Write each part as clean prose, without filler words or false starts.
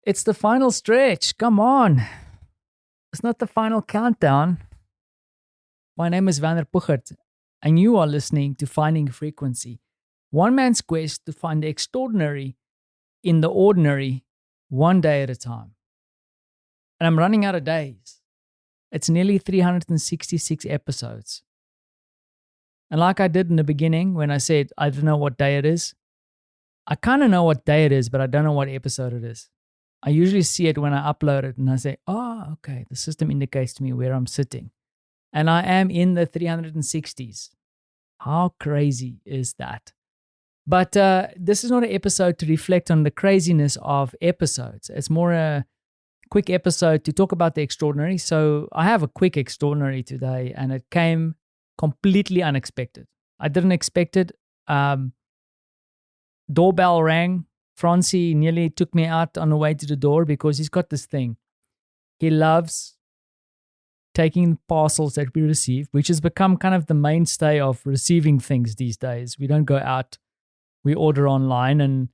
It's the final stretch. Come on. It's not the final countdown. My name is Werner Puchert, and you are listening to Finding Frequency, one man's quest to find the extraordinary in the ordinary, one day at a time. And I'm running out of days. It's nearly 366 episodes. And like I did in the beginning when I said I don't know what day it is, I kind of know what day it is, but I don't know what episode it is. I usually see it when I upload it and I say, okay, the system indicates to me where I'm sitting. And I am in the 360s. How crazy is that? But this is not an episode to reflect on the craziness of episodes. It's more a quick episode to talk about the extraordinary. So I have a quick extraordinary today, and it came completely unexpected. I didn't expect it. Doorbell rang. Francie nearly took me out on the way to the door because he's got this thing. He loves taking parcels that we receive, which has become kind of the mainstay of receiving things these days. We don't go out, we order online, and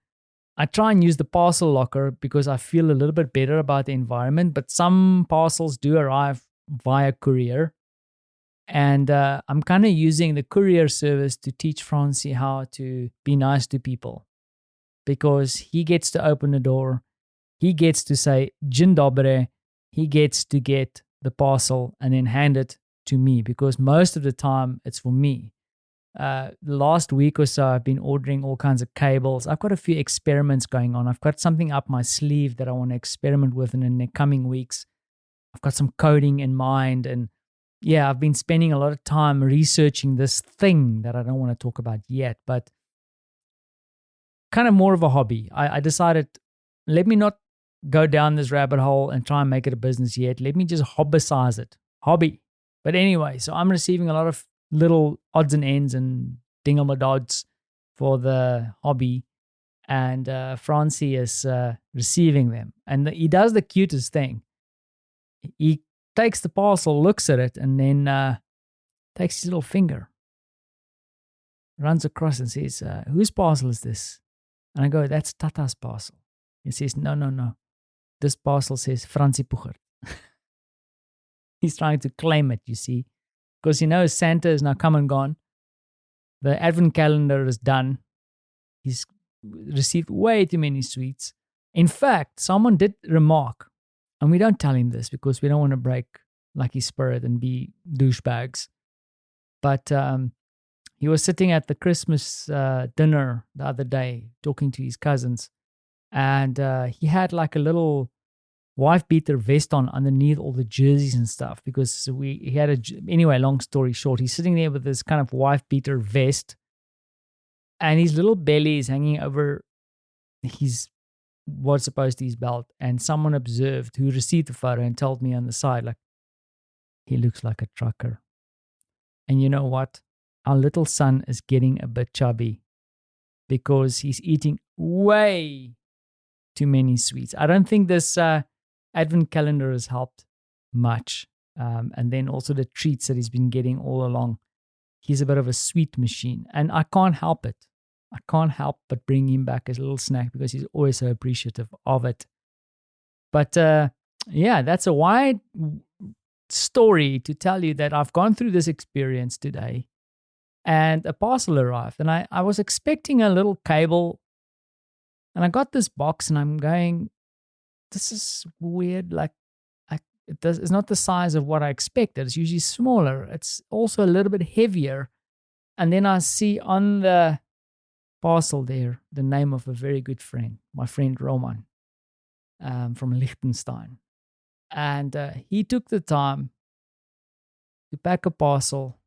I try and use the parcel locker because I feel a little bit better about the environment, but some parcels do arrive via courier. And I'm kind of using the courier service to teach Francie how to be nice to people, because he gets to open the door, he gets to say Dzień dobry, he gets to get the parcel and then hand it to me, because most of the time it's for me. The last week or so, I've been ordering all kinds of cables. I've got a few experiments going on. I've got something up my sleeve that I want to experiment with in the coming weeks. I've got some coding in mind, and yeah, I've been spending a lot of time researching this thing that I don't want to talk about yet, but kind of more of a hobby. I decided, let me not go down this rabbit hole and try and make it a business yet. Let me just hobbysize it. Hobby. But anyway, so I'm receiving a lot of little odds and ends and dinglemadodds for the hobby. And Francie is receiving them. And he does the cutest thing. He takes the parcel, looks at it, and then takes his little finger, runs across and says, whose parcel is this? And I go, that's Tata's parcel. He says, no. This parcel says Francie Puchert. He's trying to claim it, you see, because he knows Santa is now come and gone. The advent calendar is done. He's received way too many sweets. In fact, someone did remark, and we don't tell him this because we don't want to break Lucky Spirit and be douchebags. But he was sitting at the Christmas dinner the other day talking to his cousins, and he had like a little wife-beater vest on underneath all the jerseys and stuff, because anyway, long story short, he's sitting there with this kind of wife-beater vest, and his little belly is hanging over what's supposed to be his belt, and someone observed who received the photo and told me on the side, like, he looks like a trucker. And you know what? Our little son is getting a bit chubby because he's eating way too many sweets. I don't think this advent calendar has helped much. And then also the treats that he's been getting all along. He's a bit of a sweet machine, and I can't help it. I can't help but bring him back as a little snack because he's always so appreciative of it. But yeah, that's a wide story to tell you that I've gone through this experience today, and a parcel arrived, and I was expecting a little cable, and I got this box, and I'm going, this is weird. Like, it's not the size of what I expected. It's usually smaller. It's also a little bit heavier. And then I see on the parcel there the name of a very good friend, my friend Roman from Liechtenstein. And he took the time to pack a parcel,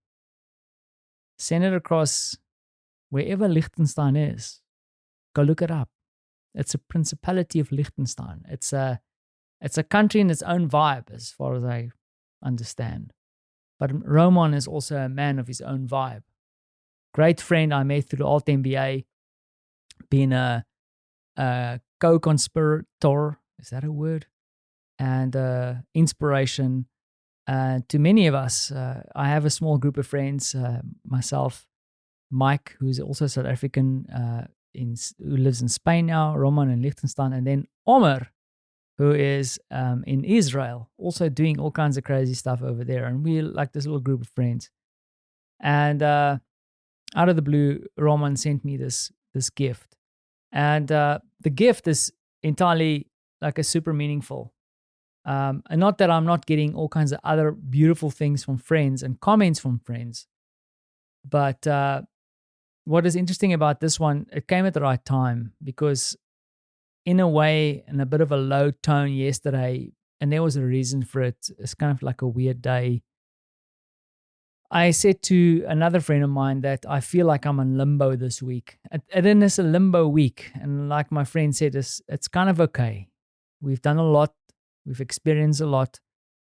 send it across wherever Liechtenstein is. Go look it up. It's a Principality of Liechtenstein. It's a country in its own vibe, as far as I understand. But Roman is also a man of his own vibe. Great friend I met through the Alt MBA, being a co-conspirator, is that a word? And inspiration to many of us. I have a small group of friends, myself, Mike, who's also South African, who lives in Spain now, Roman in Liechtenstein, and then Omer, who is in Israel, also doing all kinds of crazy stuff over there. And we're like this little group of friends. And out of the blue, Roman sent me this gift. And the gift is entirely like a super meaningful. And not that I'm not getting all kinds of other beautiful things from friends and comments from friends. But what is interesting about this one, it came at the right time, because in a way, in a bit of a low tone yesterday, and there was a reason for it. It's kind of like a weird day. I said to another friend of mine that I feel like I'm in limbo this week. And then it's a limbo week. And like my friend said, it's kind of okay. We've done a lot. We've experienced a lot.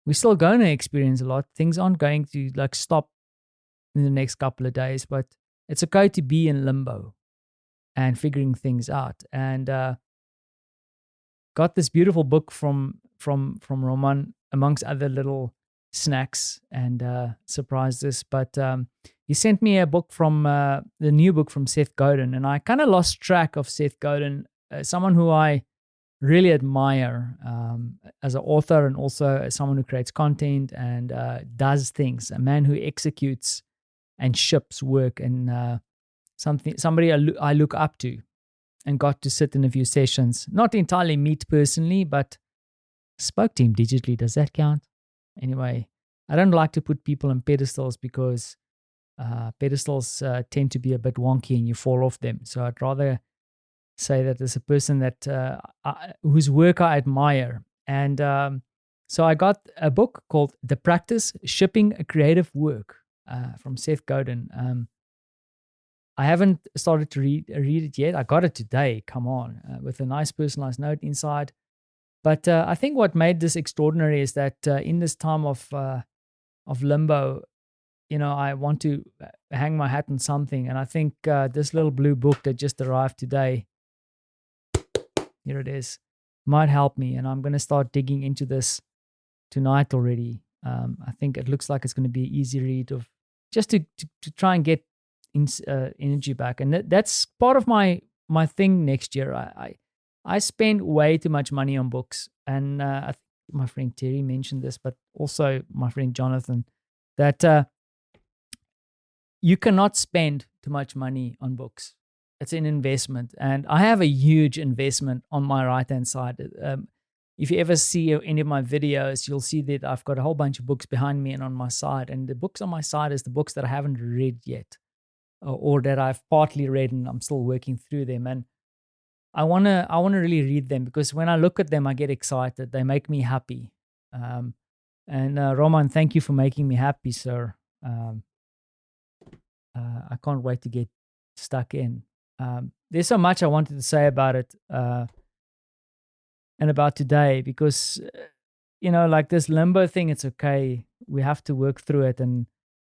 We're still going to experience a lot. Things aren't going to like stop in the next couple of days, but it's okay to be in limbo and figuring things out. And got this beautiful book from Roman, amongst other little snacks and surprises. But he sent me a book from the new book from Seth Godin, and I kind of lost track of Seth Godin, someone who I really admire as an author, and also as someone who creates content and does things. A man who executes and ships work, and somebody I look up to. And got to sit in a few sessions, not entirely meet personally, but spoke to him digitally. Does that count? Anyway, I don't like to put people on pedestals, because pedestals tend to be a bit wonky and you fall off them. So I'd rather say that there's a person that whose work I admire. And so I got a book called The Practice Shipping a Creative Work from Seth Godin. I haven't started to read it yet. I got it today, come on, with a nice personalized note inside. But I think what made this extraordinary is that in this time of limbo, I want to hang my hat on something. And I think this little blue book that just arrived today, here it is, might help me. And I'm going to start digging into this tonight already. I think it looks like it's going to be an easy read, of just to try and get energy back. And that's part of my thing next year. I spend way too much money on books, and I think my friend Terry mentioned this, but also my friend Jonathan, that you cannot spend too much money on books. It's an investment, and I have a huge investment on my right hand side. If you ever see any of my videos, you'll see that I've got a whole bunch of books behind me and on my side, and the books on my side is the books that I haven't read yet, or that I've partly read and I'm still working through them. And I wanna really read them, because when I look at them, I get excited. They make me happy. And Roman, thank you for making me happy, sir. I can't wait to get stuck in. There's so much I wanted to say about it and about today, because like this limbo thing, it's okay. We have to work through it and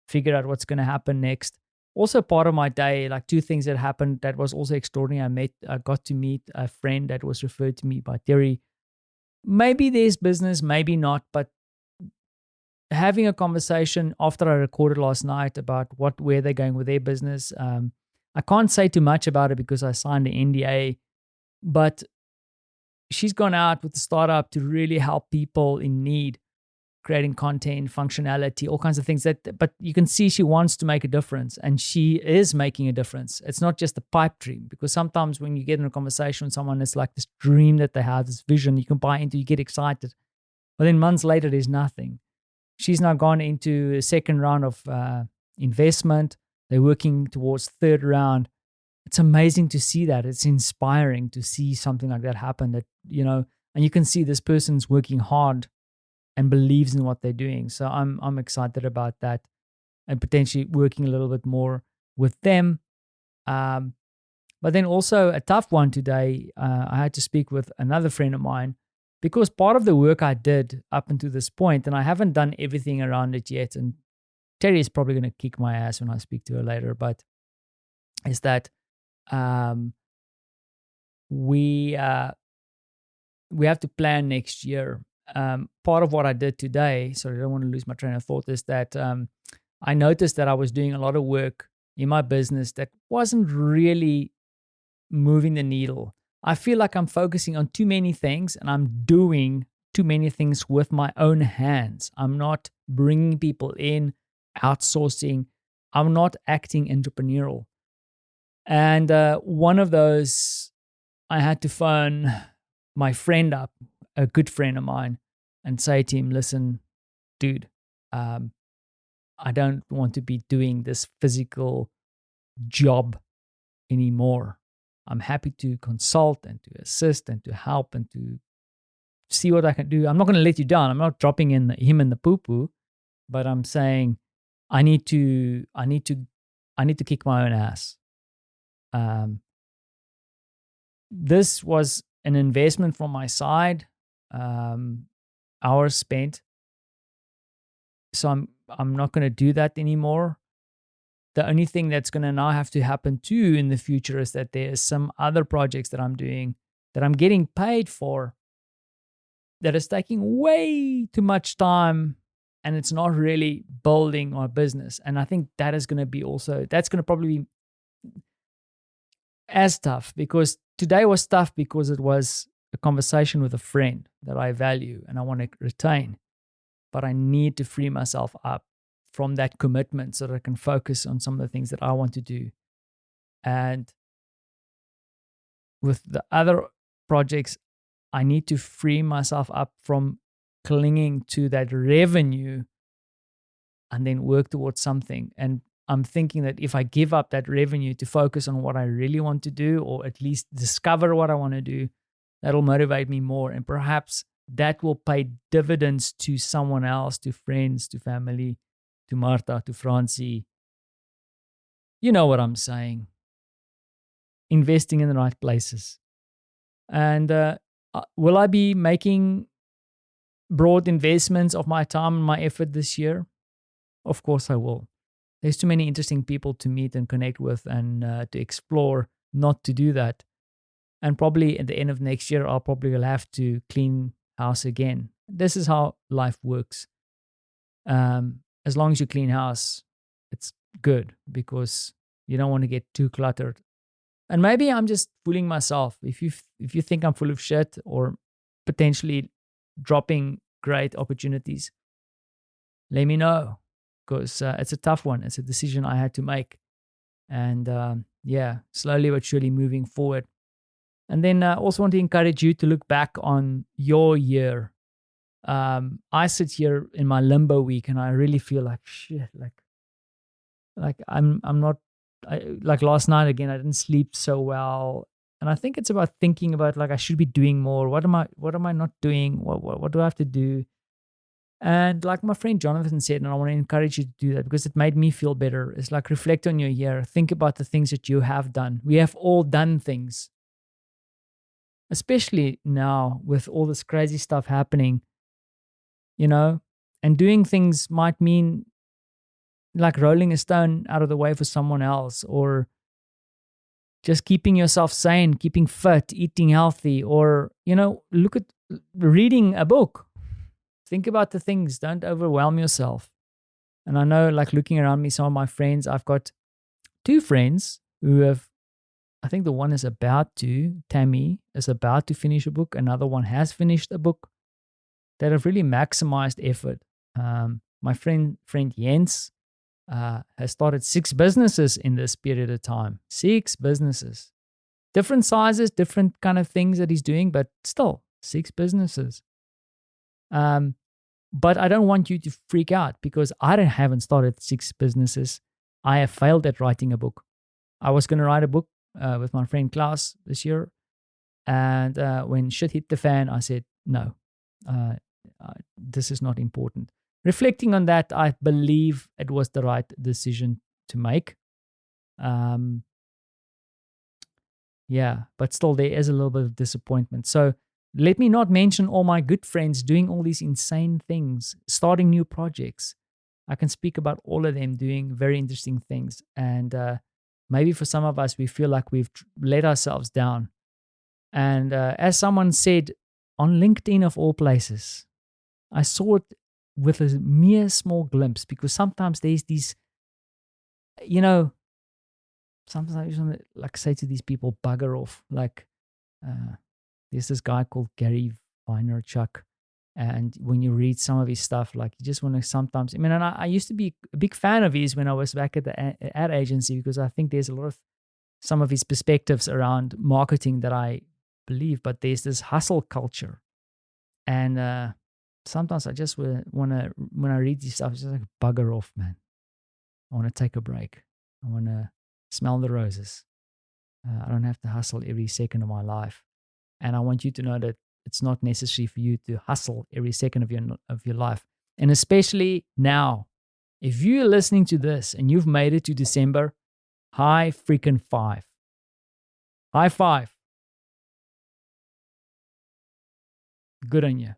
figure out what's going to happen next. Also, part of my day, like two things that happened that was also extraordinary. I got to meet a friend that was referred to me by Terry. Maybe there's business, maybe not, but having a conversation after I recorded last night about where they're going with their business. I can't say too much about it because I signed an NDA, but she's gone out with the startup to really help people in need, creating content, functionality, all kinds of things but you can see she wants to make a difference, and she is making a difference. It's not just a pipe dream, because sometimes when you get in a conversation with someone, it's like this dream that they have, this vision you can buy into, you get excited. But then months later, there's nothing. She's now gone into a second round of investment. They're working towards third round. It's amazing to see that. It's inspiring to see something like that happen, that, and you can see this person's working hard and believes in what they're doing. So I'm excited about that, and potentially working a little bit more with them. But then also a tough one today. I had to speak with another friend of mine, because part of the work I did up until this point, and I haven't done everything around it yet, and Terry is probably going to kick my ass when I speak to her later, but is that we have to plan next year. Part of what I did today, sorry, I don't want to lose my train of thought, is that I noticed that I was doing a lot of work in my business that wasn't really moving the needle. I feel like I'm focusing on too many things and I'm doing too many things with my own hands. I'm not bringing people in, outsourcing. I'm not acting entrepreneurial. And one of those, I had to phone my friend up, a good friend of mine, and say to him, listen, dude, I don't want to be doing this physical job anymore. I'm happy to consult and to assist and to help and to see what I can do. I'm not going to let you down. I'm not dropping him in the poo-poo, but I'm saying I need to kick my own ass. This was an investment from my side, hours spent. So I'm not going to do that anymore. The only thing that's going to now have to happen too in the future is that there's some other projects that I'm doing that I'm getting paid for that is taking way too much time, and it's not really building my business. And I think that is going to be that's going to probably be as tough, because today was tough because it was a conversation with a friend that I value and I want to retain. But I need to free myself up from that commitment so that I can focus on some of the things that I want to do. And with the other projects, I need to free myself up from clinging to that revenue and then work towards something. And I'm thinking that if I give up that revenue to focus on what I really want to do, or at least discover what I want to do, that'll motivate me more. And perhaps that will pay dividends to someone else, to friends, to family, to Martha, to Francie. You know what I'm saying. Investing in the right places. And will I be making broad investments of my time and my effort this year? Of course I will. There's too many interesting people to meet and connect with and to explore not to do that. And probably at the end of next year, I'll probably will have to clean house again. This is how life works. As long as you clean house, it's good because you don't want to get too cluttered. And maybe I'm just fooling myself. If you think I'm full of shit or potentially dropping great opportunities, let me know, because it's a tough one. It's a decision I had to make. And slowly but surely moving forward. And then I also want to encourage you to look back on your year. I sit here in my limbo week and I really feel like shit. Like I'm not. Like last night again, I didn't sleep so well, and I think it's about thinking about like I should be doing more. What am I not doing? What do I have to do? And like my friend Jonathan said, and I want to encourage you to do that because it made me feel better. It's like reflect on your year. Think about the things that you have done. We have all done things, especially now with all this crazy stuff happening, and doing things might mean like rolling a stone out of the way for someone else, or just keeping yourself sane, keeping fit, eating healthy, or, look at reading a book. Think about the things. Don't overwhelm yourself. And I know, like looking around me, some of my friends, I've got 2 friends who have, I think the one is about to, Tammy is about to finish a book. Another one has finished a book that have really maximized effort. My friend Jens, has started 6 businesses in this period of time. 6 businesses. Different sizes, different kind of things that he's doing, but still 6 businesses. But I don't want you to freak out because I haven't started 6 businesses. I have failed at writing a book. I was going to write a book with my friend Klaus this year. And when shit hit the fan, I said, no, this is not important. Reflecting on that, I believe it was the right decision to make. But still there is a little bit of disappointment. So let me not mention all my good friends doing all these insane things, starting new projects. I can speak about all of them doing very interesting things. And maybe for some of us, we feel like we've let ourselves down. And as someone said on LinkedIn of all places, I saw it with a mere small glimpse, because sometimes there's these, sometimes I just want to like say to these people, bugger off. Like There's this guy called Gary Vaynerchuk, and when you read some of his stuff, like you just want to sometimes. I mean, and I used to be a big fan of his when I was back at the ad agency, because I think there's a lot of some of his perspectives around marketing that I believe, but there's this hustle culture, and sometimes I just want to, when I read these stuff, it's just like bugger off, man. I want to take a break. I want to smell the roses. I don't have to hustle every second of my life. And I want you to know that it's not necessary for you to hustle every second of your life. And especially now, if you're listening to this and you've made it to December, high freaking five. High five. Good on you.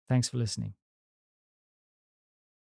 Thanks for listening.